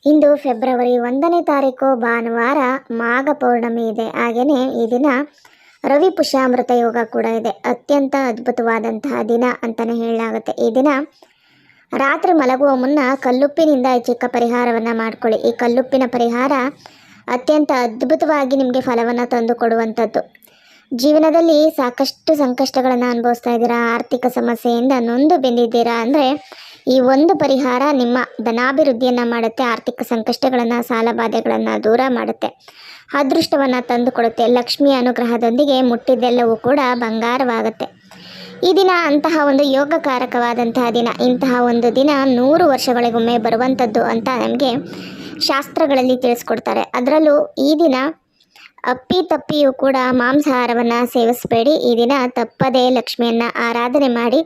ಇಂದು February 1ನೇ ತಾರೀಕು ಭಾನುವಾರ ಮಾಘ ಪೌರ್ಣಮಿ ಇದೆ. ಹಾಗೆಯೇ ಈ ದಿನ ರವಿ ಪುಷ್ಯಾಮೃತ ಯೋಗ ಕೂಡ ಇದೆ. ಅತ್ಯಂತ ಅದ್ಭುತವಾದಂತಹ ದಿನ ಅಂತಲೇ ಹೇಳಲಾಗುತ್ತೆ. ಈ ದಿನ ರಾತ್ರಿ ಮಲಗುವ ಮುನ್ನ ಕಲ್ಲುಪ್ಪಿನಿಂದ ಈ ಚಿಕ್ಕ ಪರಿಹಾರವನ್ನು ಮಾಡ್ಕೊಳ್ಳಿ. ಈ ಕಲ್ಲುಪ್ಪಿನ ಪರಿಹಾರ ಅತ್ಯಂತ ಅದ್ಭುತವಾಗಿ ನಿಮಗೆ ಫಲವನ್ನು ತಂದು ಕೊಡುವಂಥದ್ದು. ಜೀವನದಲ್ಲಿ ಸಾಕಷ್ಟು ಸಂಕಷ್ಟಗಳನ್ನು ಅನುಭವಿಸ್ತಾ ಇದ್ದೀರಾ, ಆರ್ಥಿಕ ಸಮಸ್ಯೆಯಿಂದ ನೊಂದು ಬೆಂದಿದ್ದೀರಾ ಅಂದರೆ ಈ ಒಂದು ಪರಿಹಾರ ನಿಮ್ಮ ಧನಾಭಿವೃದ್ಧಿಯನ್ನು ಮಾಡುತ್ತೆ, ಆರ್ಥಿಕ ಸಂಕಷ್ಟಗಳನ್ನು ಸಾಲಬಾಧೆಗಳನ್ನು ದೂರ ಮಾಡುತ್ತೆ, ಅದೃಷ್ಟವನ್ನು ತಂದು ಕೊಡುತ್ತೆ. ಲಕ್ಷ್ಮಿಯ ಅನುಗ್ರಹದೊಂದಿಗೆ ಮುಟ್ಟಿದ್ದೆಲ್ಲವೂ ಕೂಡ ಬಂಗಾರವಾಗುತ್ತೆ. ಈ ದಿನ ಅಂತಹ ಒಂದು ಯೋಗಕಾರಕವಾದಂತಹ ದಿನ. ಇಂತಹ ಒಂದು ದಿನ 100 ವರ್ಷಗಳಿಗೊಮ್ಮೆ ಬರುವಂಥದ್ದು ಅಂತ ನಮಗೆ ಶಾಸ್ತ್ರಗಳಲ್ಲಿ ತಿಳಿಸ್ಕೊಡ್ತಾರೆ. ಅದರಲ್ಲೂ ಈ ದಿನ ಅಪ್ಪಿತಪ್ಪಿಯೂ ಕೂಡ ಮಾಂಸಾಹಾರವನ್ನು ಸೇವಿಸಬೇಡಿ. ಈ ದಿನ ತಪ್ಪದೇ ಲಕ್ಷ್ಮಿಯನ್ನು ಆರಾಧನೆ ಮಾಡಿ.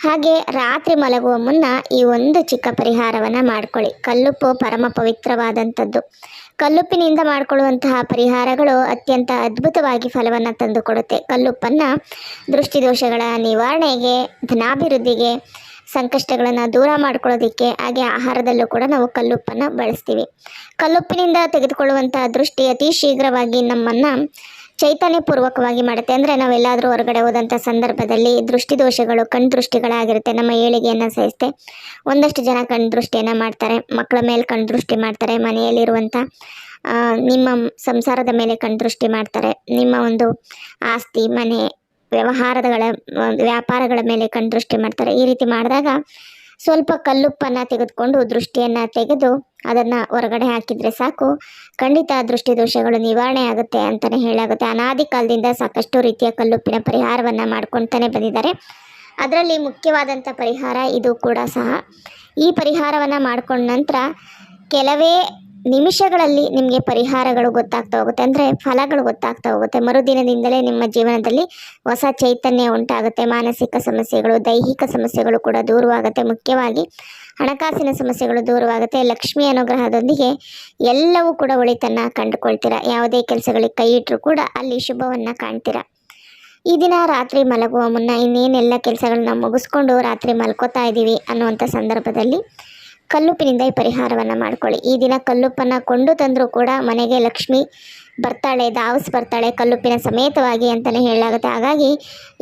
ಹಾಗೆ ರಾತ್ರಿ ಮಲಗುವ ಮುನ್ನ ಈ ಒಂದು ಚಿಕ್ಕ ಪರಿಹಾರವನ್ನು ಮಾಡ್ಕೊಳ್ಳಿ. ಕಲ್ಲುಪ್ಪು ಪರಮ ಪವಿತ್ರವಾದಂಥದ್ದು. ಕಲ್ಲುಪ್ಪಿನಿಂದ ಮಾಡಿಕೊಳ್ಳುವಂತಹ ಪರಿಹಾರಗಳು ಅತ್ಯಂತ ಅದ್ಭುತವಾಗಿ ಫಲವನ್ನು ತಂದುಕೊಡುತ್ತೆ. ಕಲ್ಲುಪ್ಪನ್ನು ದೃಷ್ಟಿದೋಷಗಳ ನಿವಾರಣೆಗೆ, ಧನಾಭಿವೃದ್ಧಿಗೆ, ಸಂಕಷ್ಟಗಳನ್ನು ದೂರ ಮಾಡ್ಕೊಳ್ಳೋದಕ್ಕೆ, ಹಾಗೆ ಆಹಾರದಲ್ಲೂ ಕೂಡ ನಾವು ಕಲ್ಲುಪ್ಪನ್ನು ಬಳಸ್ತೀವಿ. ಕಲ್ಲುಪ್ಪಿನಿಂದ ತೆಗೆದುಕೊಳ್ಳುವಂತಹ ದೃಷ್ಟಿ ಅತಿ ಶೀಘ್ರವಾಗಿ ನಮ್ಮನ್ನು ಚೈತನ್ಯಪೂರ್ವಕವಾಗಿ ಮಾಡುತ್ತೆ. ಅಂದರೆ ನಾವೆಲ್ಲಾದರೂ ಹೊರಗಡೆ ಹೋದಂಥ ಸಂದರ್ಭದಲ್ಲಿ ದೃಷ್ಟಿದೋಷಗಳು ಕಣ್ಣು ದೃಷ್ಟಿಗಳಾಗಿರುತ್ತೆ, ನಮ್ಮ ಏಳಿಗೆಯನ್ನು ಸಹಿಸುತ್ತೆ. ಒಂದಷ್ಟು ಜನ ಕಣ್ಣು ದೃಷ್ಟಿಯನ್ನು ಮಾಡ್ತಾರೆ, ಮಕ್ಕಳ ಮೇಲೆ ಕಣ್ಣು ದೃಷ್ಟಿ ಮಾಡ್ತಾರೆ, ಮನೆಯಲ್ಲಿರುವಂಥ ನಿಮ್ಮ ಸಂಸಾರದ ಮೇಲೆ ಕಣ್ಣು ದೃಷ್ಟಿ ಮಾಡ್ತಾರೆ, ನಿಮ್ಮ ಒಂದು ಆಸ್ತಿ ಮನೆ ವ್ಯಾಪಾರಗಳ ಮೇಲೆ ಕಣ್ಣು ದೃಷ್ಟಿ ಮಾಡ್ತಾರೆ. ಈ ರೀತಿ ಮಾಡಿದಾಗ ಸ್ವಲ್ಪ ಕಲ್ಲುಪ್ಪನ್ನು ತೆಗೆದುಕೊಂಡು ದೃಷ್ಟಿಯನ್ನು ತೆಗೆದು ಅದನ್ನು ಹೊರಗಡೆ ಹಾಕಿದರೆ ಸಾಕು, ಖಂಡಿತ ದೃಷ್ಟಿ ದೋಷಗಳು ನಿವಾರಣೆ ಆಗುತ್ತೆ ಅಂತಲೇ ಹೇಳಾಗುತ್ತೆ. ಅನಾದಿ ಕಾಲದಿಂದ ಸಾಕಷ್ಟು ರೀತಿಯ ಕಲ್ಲುಪ್ಪಿನ ಪರಿಹಾರವನ್ನು ಮಾಡ್ಕೊಳ್ತಾನೆ ಬಂದಿದ್ದಾರೆ. ಅದರಲ್ಲಿ ಮುಖ್ಯವಾದಂಥ ಪರಿಹಾರ ಇದು ಕೂಡ ಸಹ. ಈ ಪರಿಹಾರವನ್ನು ಮಾಡ್ಕೊಂಡ ನಂತರ ಕೆಲವೇ ನಿಮಿಷಗಳಲ್ಲಿ ನಿಮಗೆ ಪರಿಹಾರಗಳು ಗೊತ್ತಾಗ್ತಾ ಹೋಗುತ್ತೆ, ಅಂದರೆ ಫಲಗಳು ಗೊತ್ತಾಗ್ತಾ ಹೋಗುತ್ತೆ. ಮರುದಿನದಿಂದಲೇ ನಿಮ್ಮ ಜೀವನದಲ್ಲಿ ಹೊಸ ಚೈತನ್ಯ ಉಂಟಾಗುತ್ತೆ. ಮಾನಸಿಕ ಸಮಸ್ಯೆಗಳು, ದೈಹಿಕ ಸಮಸ್ಯೆಗಳು ಕೂಡ ದೂರವಾಗುತ್ತೆ. ಮುಖ್ಯವಾಗಿ ಹಣಕಾಸಿನ ಸಮಸ್ಯೆಗಳು ದೂರವಾಗುತ್ತೆ. ಲಕ್ಷ್ಮಿ ಅನುಗ್ರಹದೊಂದಿಗೆ ಎಲ್ಲವೂ ಕೂಡ ಒಳಿತನ್ನು ಕಂಡುಕೊಳ್ತೀರಾ. ಯಾವುದೇ ಕೆಲಸಗಳಿಗೆ ಕೈ ಇಟ್ಟರೂ ಕೂಡ ಅಲ್ಲಿ ಶುಭವನ್ನು ಕಾಣ್ತೀರಾ. ಈ ದಿನ ರಾತ್ರಿ ಮಲಗುವ ಮುನ್ನ ಇನ್ನೇನೆಲ್ಲ ಕೆಲಸಗಳನ್ನ ಮುಗಿಸ್ಕೊಂಡು ರಾತ್ರಿ ಮಲ್ಕೋತಾ ಇದ್ದೀವಿ ಅನ್ನುವಂಥ ಸಂದರ್ಭದಲ್ಲಿ ಕಲ್ಲುಪ್ಪಿನಿಂದ ಈ ಪರಿಹಾರವನ್ನು ಮಾಡ್ಕೊಳ್ಳಿ. ಈ ದಿನ ಕಲ್ಲುಪ್ಪನ್ನು ಕೊಂಡು ತಂದರೂ ಕೂಡ ಮನೆಗೆ ಲಕ್ಷ್ಮಿ ಬರ್ತಾಳೆ, ಧಾವಿಸಿ ಬರ್ತಾಳೆ ಕಲ್ಲುಪ್ಪಿನ ಸಮೇತವಾಗಿ ಅಂತಲೇ ಹೇಳಲಾಗುತ್ತೆ. ಹಾಗಾಗಿ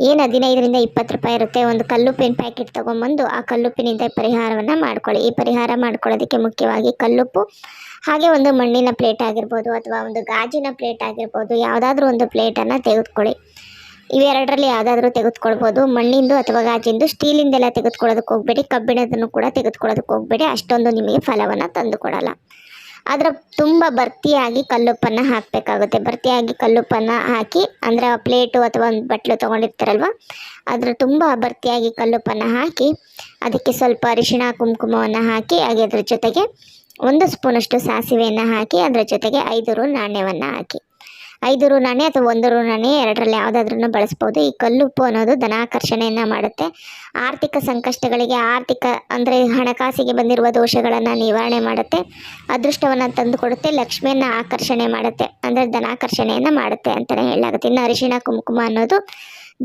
ಏನು 15ರಿಂದ 20 ರೂಪಾಯಿ ಇರುತ್ತೆ, ಒಂದು ಕಲ್ಲುಪ್ಪಿನ ಪ್ಯಾಕೆಟ್ ತೊಗೊಂಬಂದು ಆ ಕಲ್ಲುಪ್ಪಿನಿಂದ ಪರಿಹಾರವನ್ನು ಮಾಡ್ಕೊಳ್ಳಿ. ಈ ಪರಿಹಾರ ಮಾಡ್ಕೊಳ್ಳೋದಕ್ಕೆ ಮುಖ್ಯವಾಗಿ ಕಲ್ಲುಪ್ಪು, ಹಾಗೆ ಒಂದು ಮಣ್ಣಿನ ಪ್ಲೇಟ್ ಆಗಿರ್ಬೋದು ಅಥವಾ ಒಂದು ಗಾಜಿನ ಪ್ಲೇಟ್ ಆಗಿರ್ಬೋದು, ಯಾವುದಾದ್ರೂ ಒಂದು ಪ್ಲೇಟನ್ನು ತೆಗೆದುಕೊಳ್ಳಿ. ಇವೆರಡರಲ್ಲಿ ಯಾವುದಾದ್ರೂ ತೆಗೆದುಕೊಳ್ಬೋದು. ಮಣ್ಣಿಂದು ಅಥವಾ ಗಾಜಿಂದು, ಸ್ಟೀಲಿಂದೆಲ್ಲ ತೆಗೆದುಕೊಳ್ಳೋದಕ್ಕೆ ಹೋಗಬೇಡಿ, ಕಬ್ಬಿಣದನ್ನು ಕೂಡ ತೆಗೆದುಕೊಳ್ಳೋದಕ್ಕೆ ಹೋಗಬೇಡಿ, ಅಷ್ಟೊಂದು ನಿಮಗೆ ಫಲವನ್ನು ತಂದು ಕೊಡಲ್ಲ. ಅದರ ತುಂಬ ಭರ್ತಿಯಾಗಿ ಕಲ್ಲುಪ್ಪನ್ನು ಹಾಕಬೇಕಾಗುತ್ತೆ. ಭರ್ತಿಯಾಗಿ ಕಲ್ಲುಪ್ಪನ್ನು ಹಾಕಿ, ಅಂದರೆ ಪ್ಲೇಟು ಅಥವಾ ಒಂದು ಬಟ್ಲು ತೊಗೊಂಡಿರ್ತಾರಲ್ವ, ಅದರ ತುಂಬ ಭರ್ತಿಯಾಗಿ ಕಲ್ಲುಪ್ಪನ್ನು ಹಾಕಿ ಅದಕ್ಕೆ ಸ್ವಲ್ಪ ಅರಿಶಿಣ ಕುಂಕುಮವನ್ನು ಹಾಕಿ, ಹಾಗೆ ಅದರ ಜೊತೆಗೆ 1 ಸ್ಪೂನಷ್ಟು ಸಾಸಿವೆಯನ್ನು ಹಾಕಿ, ಅದರ ಜೊತೆಗೆ 5 ರು ನಾಣ್ಯವನ್ನು ಹಾಕಿ. 5 ರು ನಾಣ್ಯ ಅಥವಾ 1 ರು ನಾಣ್ಯ, ಎರಡರಲ್ಲಿ ಯಾವುದಾದ್ರೂ ಬಳಸ್ಬೋದು. ಈ ಕಲ್ಲುಪ್ಪು ಅನ್ನೋದು ಧನಾಕರ್ಷಣೆಯನ್ನು ಮಾಡುತ್ತೆ. ಆರ್ಥಿಕ ಸಂಕಷ್ಟಗಳಿಗೆ, ಅಂದರೆ ಹಣಕಾಸಿಗೆ ಬಂದಿರುವ ದೋಷಗಳನ್ನು ನಿವಾರಣೆ ಮಾಡುತ್ತೆ, ಅದೃಷ್ಟವನ್ನು ತಂದು ಕೊಡುತ್ತೆ, ಲಕ್ಷ್ಮಿಯನ್ನು ಆಕರ್ಷಣೆ ಮಾಡುತ್ತೆ, ಅಂದರೆ ಧನಾಕರ್ಷಣೆಯನ್ನು ಮಾಡುತ್ತೆ ಅಂತಲೇ ಹೇಳಲಾಗುತ್ತೆ. ಇನ್ನು ಅರಿಶಿಣ ಕುಂಕುಮ ಅನ್ನೋದು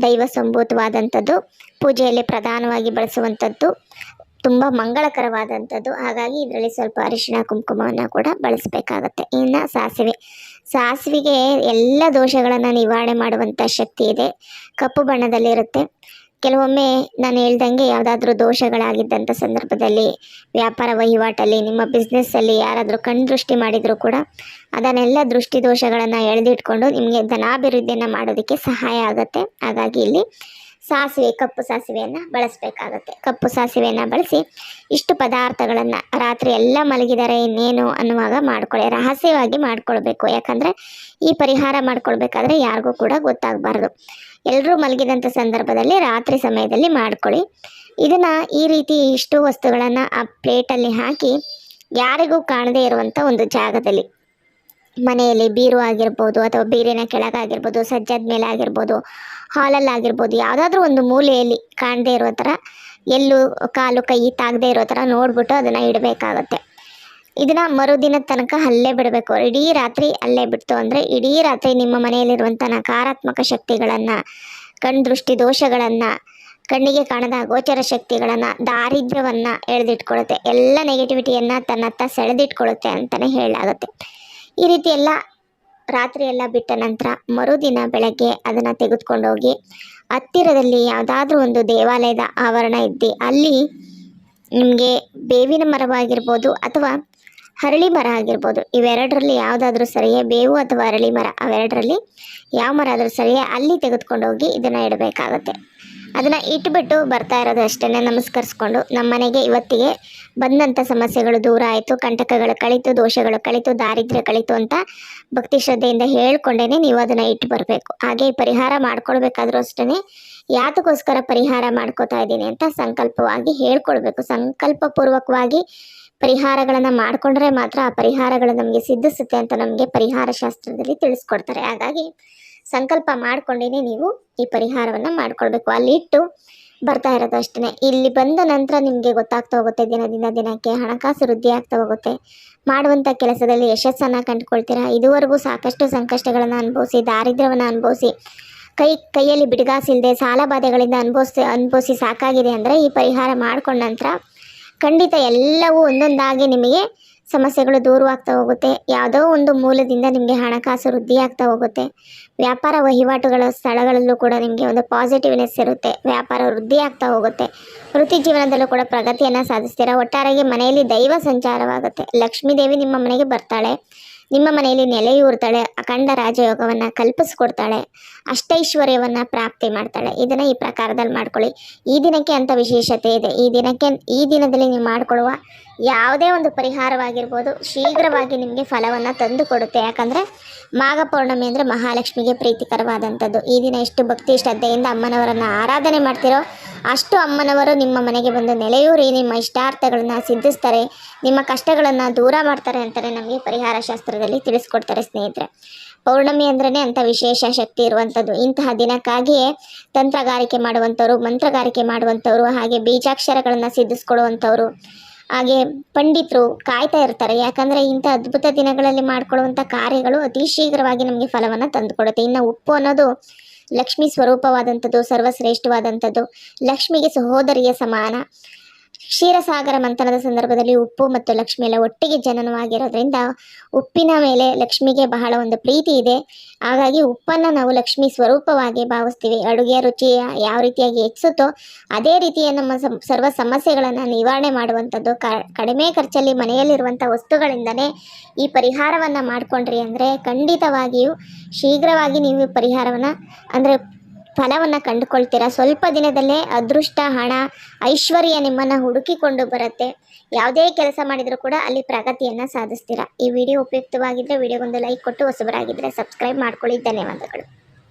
ದೈವ ಸಂಭೂತವಾದಂಥದ್ದು, ಪೂಜೆಯಲ್ಲಿ ಪ್ರಧಾನವಾಗಿ ಬಳಸುವಂಥದ್ದು, ತುಂಬ ಮಂಗಳಕರವಾದಂಥದ್ದು. ಹಾಗಾಗಿ ಇದರಲ್ಲಿ ಸ್ವಲ್ಪ ಅರಿಶಿಣ ಕುಂಕುಮವನ್ನು ಕೂಡ ಬಳಸಬೇಕಾಗತ್ತೆ. ಇನ್ನು ಸಾಸಿವೆಗೆ ಎಲ್ಲ ದೋಷಗಳನ್ನು ನಿವಾರಣೆ ಮಾಡುವಂಥ ಶಕ್ತಿ ಇದೆ. ಕಪ್ಪು ಬಣ್ಣದಲ್ಲಿರುತ್ತೆ. ಕೆಲವೊಮ್ಮೆ ನಾನು ಹೇಳ್ದಂಗೆ ಯಾವುದಾದ್ರೂ ದೋಷಗಳಾಗಿದ್ದಂಥ ಸಂದರ್ಭದಲ್ಲಿ, ವ್ಯಾಪಾರ ವಹಿವಾಟಲ್ಲಿ, ನಿಮ್ಮ ಬಿಸ್ನೆಸ್ಸಲ್ಲಿ ಯಾರಾದರೂ ಕಣ್ಣು ದೃಷ್ಟಿ ಮಾಡಿದರೂ ಕೂಡ ಅದನ್ನೆಲ್ಲ ದೃಷ್ಟಿ ದೋಷಗಳನ್ನು ಎಳೆದಿಟ್ಕೊಂಡು ನಿಮಗೆ ಧನಾಭಿವೃದ್ಧಿಯನ್ನು ಮಾಡೋದಕ್ಕೆ ಸಹಾಯ ಆಗುತ್ತೆ. ಹಾಗಾಗಿ ಇಲ್ಲಿ ಕಪ್ಪು ಸಾಸಿವೆಯನ್ನು ಬಳಸಬೇಕಾಗತ್ತೆ. ಕಪ್ಪು ಸಾಸಿವೆಯನ್ನು ಬಳಸಿ ಇಷ್ಟು ಪದಾರ್ಥಗಳನ್ನು ರಾತ್ರಿ ಎಲ್ಲ ಮಲಗಿದರೆ ಇನ್ನೇನು ಅನ್ನುವಾಗ ಮಾಡ್ಕೊಳ್ಳಿ. ರಹಸ್ಯವಾಗಿ ಮಾಡ್ಕೊಳ್ಬೇಕು, ಯಾಕಂದರೆ ಈ ಪರಿಹಾರ ಮಾಡ್ಕೊಳ್ಬೇಕಾದ್ರೆ ಯಾರಿಗೂ ಕೂಡ ಗೊತ್ತಾಗಬಾರ್ದು. ಎಲ್ಲರೂ ಮಲಗಿದಂಥ ಸಂದರ್ಭದಲ್ಲಿ ರಾತ್ರಿ ಸಮಯದಲ್ಲಿ ಮಾಡ್ಕೊಳ್ಳಿ. ಇದನ್ನು ಈ ರೀತಿ ಇಷ್ಟು ವಸ್ತುಗಳನ್ನು ಆ ಪ್ಲೇಟಲ್ಲಿ ಹಾಕಿ, ಯಾರಿಗೂ ಕಾಣದೇ ಇರುವಂಥ ಒಂದು ಜಾಗದಲ್ಲಿ, ಮನೆಯಲ್ಲಿ ಬೀರು ಆಗಿರ್ಬೋದು ಅಥವಾ ಬೀರಿನ ಕೆಳಗಾಗಿರ್ಬೋದು, ಸಜ್ಜದ ಮೇಲೆ ಆಗಿರ್ಬೋದು, ಹಾಲಲ್ಲಾಗಿರ್ಬೋದು, ಯಾವುದಾದ್ರೂ ಒಂದು ಮೂಲೆಯಲ್ಲಿ ಕಾಣದೇ ಇರೋ ಥರ, ಎಲ್ಲೂ ಕಾಲು ಕೈ ತಾಗದೇ ಇರೋ ಥರ ನೋಡಿಬಿಟ್ಟು ಅದನ್ನು ಇಡಬೇಕಾಗತ್ತೆ. ಇದನ್ನು ಮರುದಿನದ ತನಕ ಅಲ್ಲೇ ಬಿಡಬೇಕು. ಇಡೀ ರಾತ್ರಿ ಅಲ್ಲೇ ಬಿಡ್ತು ಅಂದರೆ ಇಡೀ ರಾತ್ರಿ ನಿಮ್ಮ ಮನೆಯಲ್ಲಿರುವಂಥ ನಕಾರಾತ್ಮಕ ಶಕ್ತಿಗಳನ್ನು, ಕಣ್ಣು ದೃಷ್ಟಿ ದೋಷಗಳನ್ನು, ಕಣ್ಣಿಗೆ ಕಾಣದ ಗೋಚರ ಶಕ್ತಿಗಳನ್ನು, ದಾರಿದ್ರ್ಯವನ್ನು ಎಳೆದಿಟ್ಕೊಳ್ಳುತ್ತೆ. ಎಲ್ಲ ನೆಗೆಟಿವಿಟಿಯನ್ನು ತನ್ನತ್ತ ಸೆಳೆದಿಟ್ಕೊಳ್ಳುತ್ತೆ ಅಂತಲೇ ಹೇಳಲಾಗುತ್ತೆ. ಈ ರೀತಿ ಎಲ್ಲ ರಾತ್ರಿ ಎಲ್ಲ ಬಿಟ್ಟ ನಂತರ ಮರುದಿನ ಬೆಳಗ್ಗೆ ಅದನ್ನು ತೆಗೆದುಕೊಂಡೋಗಿ ಹತ್ತಿರದಲ್ಲಿ ಯಾವುದಾದ್ರೂ ಒಂದು ದೇವಾಲಯದ ಆವರಣ ಇದ್ದು ಅಲ್ಲಿ ನಿಮಗೆ ಬೇವಿನ ಮರವಾಗಿರ್ಬೋದು ಅಥವಾ ಹರಳಿ ಮರ ಆಗಿರ್ಬೋದು, ಇವೆರಡರಲ್ಲಿ ಯಾವುದಾದ್ರೂ ಸರಿಯೇ, ಬೇವು ಅಥವಾ ಹರಳಿ ಮರ ಅವೆರಡರಲ್ಲಿ ಯಾವ ಮರ ಆದರೂ ಸರಿಯೇ, ಅಲ್ಲಿ ತೆಗೆದುಕೊಂಡೋಗಿ ಇದನ್ನು ಇಡಬೇಕಾಗುತ್ತೆ. ಅದನ್ನು ಇಟ್ಬಿಟ್ಟು ಬರ್ತಾ ಇರೋದು ಅಷ್ಟೇ, ನಮಸ್ಕರಿಸ್ಕೊಂಡು ನಮ್ಮ ಮನೆಗೆ ಇವತ್ತಿಗೆ ಬಂದಂಥ ಸಮಸ್ಯೆಗಳು ದೂರ ಆಯಿತು, ಕಂಟಕಗಳು ಕಳಿತು, ದೋಷಗಳು ಕಳಿತು, ದಾರಿದ್ರ್ಯ ಕಳಿತು ಅಂತ ಭಕ್ತಿ ಶ್ರದ್ಧೆಯಿಂದ ಹೇಳ್ಕೊಂಡೇ ನೀವು ಅದನ್ನು ಇಟ್ಟು ಬರಬೇಕು. ಹಾಗೆ ಪರಿಹಾರ ಮಾಡ್ಕೊಳ್ಬೇಕಾದ್ರೂ ಅಷ್ಟೇ ಯಾತಕ್ಕೋಸ್ಕರ ಪರಿಹಾರ ಮಾಡ್ಕೋತಾ ಇದ್ದೀನಿ ಅಂತ ಸಂಕಲ್ಪವಾಗಿ ಹೇಳ್ಕೊಳ್ಬೇಕು. ಸಂಕಲ್ಪಪೂರ್ವಕವಾಗಿ ಪರಿಹಾರಗಳನ್ನು ಮಾಡಿಕೊಂಡ್ರೆ ಮಾತ್ರ ಆ ಪರಿಹಾರಗಳು ನಮಗೆ ಸಿದ್ಧಿಸುತ್ತೆ ಅಂತ ನಮಗೆ ಪರಿಹಾರ ಶಾಸ್ತ್ರದಲ್ಲಿ ತಿಳಿಸ್ಕೊಡ್ತಾರೆ. ಹಾಗಾಗಿ ಸಂಕಲ್ಪ ಮಾಡ್ಕೊಂಡೇ ನೀವು ಈ ಪರಿಹಾರವನ್ನು ಮಾಡ್ಕೊಳ್ಬೇಕು. ಅಲ್ಲಿ ಇಟ್ಟು ಬರ್ತಾ ಇರೋದು ಅಷ್ಟೇ. ಇಲ್ಲಿ ಬಂದ ನಂತರ ನಿಮಗೆ ಗೊತ್ತಾಗ್ತಾ ಹೋಗುತ್ತೆ, ದಿನದಿಂದ ದಿನಕ್ಕೆ ಹಣಕಾಸು ವೃದ್ಧಿ ಆಗ್ತಾ ಹೋಗುತ್ತೆ. ಮಾಡುವಂಥ ಕೆಲಸದಲ್ಲಿ ಯಶಸ್ಸನ್ನು ಕಂಡುಕೊಳ್ತೀರಾ. ಇದುವರೆಗೂ ಸಾಕಷ್ಟು ಸಂಕಷ್ಟಗಳನ್ನು ಅನುಭವಿಸಿ, ದಾರಿದ್ರ್ಯವನ್ನು ಅನುಭವಿಸಿ, ಕೈಯಲ್ಲಿ ಬಿಡುಗಾಸಿಲ್ಲದೆ ಸಾಲ ಬಾಧೆಗಳಿಂದ ಅನುಭವಿಸಿ ಸಾಕಾಗಿದೆ ಅಂದರೆ ಈ ಪರಿಹಾರ ಮಾಡ್ಕೊಂಡ ನಂತರ ಖಂಡಿತ ಎಲ್ಲವೂ ಒಂದೊಂದಾಗಿ ನಿಮಗೆ ಸಮಸ್ಯೆಗಳು ದೂರವಾಗ್ತಾ ಹೋಗುತ್ತೆ. ಯಾವುದೋ ಒಂದು ಮೂಲದಿಂದ ನಿಮಗೆ ಹಣಕಾಸು ವೃದ್ಧಿ ಆಗ್ತಾ ಹೋಗುತ್ತೆ. ವ್ಯಾಪಾರ ವಹಿವಾಟುಗಳ ಸ್ಥಳಗಳಲ್ಲೂ ಕೂಡ ನಿಮಗೆ ಒಂದು ಪಾಸಿಟಿವ್ನೆಸ್ ಇರುತ್ತೆ. ವ್ಯಾಪಾರ ವೃದ್ಧಿ ಆಗ್ತಾ ಹೋಗುತ್ತೆ. ವೃತ್ತಿ ಜೀವನದಲ್ಲೂ ಕೂಡ ಪ್ರಗತಿಯನ್ನು ಸಾಧಿಸ್ತೀರಾ. ಒಟ್ಟಾರೆಯಾಗಿ ಮನೆಯಲ್ಲಿ ದೈವ ಸಂಚಾರವಾಗುತ್ತೆ. ಲಕ್ಷ್ಮೀ ದೇವಿ ನಿಮ್ಮ ಮನೆಗೆ ಬರ್ತಾಳೆ, ನಿಮ್ಮ ಮನೆಯಲ್ಲಿ ನೆಲೆಯೂರ್ತಾಳೆ, ಅಖಂಡ ರಾಜಯೋಗವನ್ನು ಕಲ್ಪಿಸ್ಕೊಡ್ತಾಳೆ, ಅಷ್ಟೈಶ್ವರ್ಯವನ್ನು ಪ್ರಾಪ್ತಿ ಮಾಡ್ತಾಳೆ. ಇದನ್ನು ಈ ಪ್ರಕಾರದಲ್ಲಿ ಮಾಡ್ಕೊಳ್ಳಿ. ಈ ದಿನಕ್ಕೆ ಅಂತ ವಿಶೇಷತೆ ಇದೆ. ಈ ದಿನದಲ್ಲಿ ನೀವು ಮಾಡಿಕೊಳ್ಳುವ ಯಾವುದೇ ಒಂದು ಪರಿಹಾರವಾಗಿರ್ಬೋದು ಶೀಘ್ರವಾಗಿ ನಿಮಗೆ ಫಲವನ್ನು ತಂದು ಕೊಡುತ್ತೆ. ಯಾಕಂದರೆ ಮಾಘ ಪೌರ್ಣಮಿ ಅಂದರೆ ಮಹಾಲಕ್ಷ್ಮಿಗೆ ಪ್ರೀತಿಕರವಾದಂಥದ್ದು. ಈ ದಿನ ಎಷ್ಟು ಭಕ್ತಿ ಶ್ರದ್ಧೆಯಿಂದ ಅಮ್ಮನವರನ್ನು ಆರಾಧನೆ ಮಾಡ್ತೀರೋ ಅಷ್ಟು ಅಮ್ಮನವರು ನಿಮ್ಮ ಮನೆಗೆ ಬಂದು ನೆಲೆಯೂರಿ ನಿಮ್ಮ ಇಷ್ಟಾರ್ಥಗಳನ್ನು ಸಿದ್ಧಿಸ್ತಾರೆ, ನಿಮ್ಮ ಕಷ್ಟಗಳನ್ನು ದೂರ ಮಾಡ್ತಾರೆ ಅಂತಲೇ ನಮಗೆ ಪರಿಹಾರ ಶಾಸ್ತ್ರದಲ್ಲಿ ತಿಳಿಸ್ಕೊಡ್ತಾರೆ ಸ್ನೇಹಿತರೆ. ಪೌರ್ಣಮಿ ಅಂದ್ರೇ ಅಂಥ ವಿಶೇಷ ಶಕ್ತಿ ಇರುವಂಥದ್ದು. ಇಂತಹ ದಿನಕ್ಕಾಗಿಯೇ ತಂತ್ರಗಾರಿಕೆ ಮಾಡುವಂಥವ್ರು, ಮಂತ್ರಗಾರಿಕೆ ಮಾಡುವಂಥವ್ರು, ಹಾಗೆ ಬೀಜಾಕ್ಷರಗಳನ್ನು ಸಿದ್ಧಿಸ್ಕೊಳ್ಳುವಂಥವ್ರು, ಹಾಗೆ ಪಂಡಿತರು ಕಾಯ್ತಾ ಇರ್ತಾರೆ. ಯಾಕಂದರೆ ಇಂಥ ಅದ್ಭುತ ದಿನಗಳಲ್ಲಿ ಮಾಡಿಕೊಳ್ಳುವಂಥ ಕಾರ್ಯಗಳು ಅತಿ ಶೀಘ್ರವಾಗಿ ನಮಗೆ ಫಲವನ್ನು ತಂದುಕೊಡುತ್ತೆ. ಇನ್ನು ಉಪ್ಪು ಅನ್ನೋದು ಲಕ್ಷ್ಮೀ ಸ್ವರೂಪವಾದಂಥದ್ದು, ಸರ್ವಶ್ರೇಷ್ಠವಾದಂಥದ್ದು, ಲಕ್ಷ್ಮಿಗೆ ಸಹೋದರಿಯ ಸಮಾನ. ಕ್ಷೀರಸಾಗರ ಮಂಥನದ ಸಂದರ್ಭದಲ್ಲಿ ಉಪ್ಪು ಮತ್ತು ಲಕ್ಷ್ಮಿ ಎಲ್ಲ ಒಟ್ಟಿಗೆ ಜನನವಾಗಿರೋದ್ರಿಂದ ಉಪ್ಪಿನ ಮೇಲೆ ಲಕ್ಷ್ಮಿಗೆ ಬಹಳ ಒಂದು ಪ್ರೀತಿ ಇದೆ. ಹಾಗಾಗಿ ಉಪ್ಪನ್ನು ನಾವು ಲಕ್ಷ್ಮಿ ಸ್ವರೂಪವಾಗಿ ಭಾವಿಸ್ತೀವಿ. ಅಡುಗೆಯ ರುಚಿ ಯಾವ ರೀತಿಯಾಗಿ ಹೆಚ್ಚುತ್ತೋ ಅದೇ ರೀತಿಯ ನಮ್ಮ ಸರ್ವ ಸಮಸ್ಯೆಗಳನ್ನು ನಿವಾರಣೆ ಮಾಡುವಂಥದ್ದು. ಕಡಿಮೆ ಖರ್ಚಲ್ಲಿ ಮನೆಯಲ್ಲಿರುವಂಥ ವಸ್ತುಗಳಿಂದನೇ ಈ ಪರಿಹಾರವನ್ನು ಮಾಡಿಕೊಂಡ್ರಿ ಅಂದರೆ ಖಂಡಿತವಾಗಿಯೂ ಶೀಘ್ರವಾಗಿ ನೀವು ಪರಿಹಾರವನ್ನು ಅಂದರೆ ಫಲವನ್ನು ಕಂಡುಕೊಳ್ತೀರಾ. ಸ್ವಲ್ಪ ದಿನದಲ್ಲೇ ಅದೃಷ್ಟ, ಹಣ, ಐಶ್ವರ್ಯ ನಿಮ್ಮನ್ನು ಹುಡುಕಿಕೊಂಡು ಬರುತ್ತೆ. ಯಾವುದೇ ಕೆಲಸ ಮಾಡಿದರೂ ಕೂಡ ಅಲ್ಲಿ ಪ್ರಗತಿಯನ್ನು ಸಾಧಿಸ್ತೀರಾ. ಈ ವಿಡಿಯೋ ಉಪಯುಕ್ತವಾಗಿದ್ದರೆ ವಿಡಿಯೋಗೊಂದು ಲೈಕ್ ಕೊಟ್ಟು ಹೊಸಬರಾಗಿದ್ದರೆ ಸಬ್ಸ್ಕ್ರೈಬ್ ಮಾಡ್ಕೊಳ್ಳಿ. ಧನ್ಯವಾದಗಳು.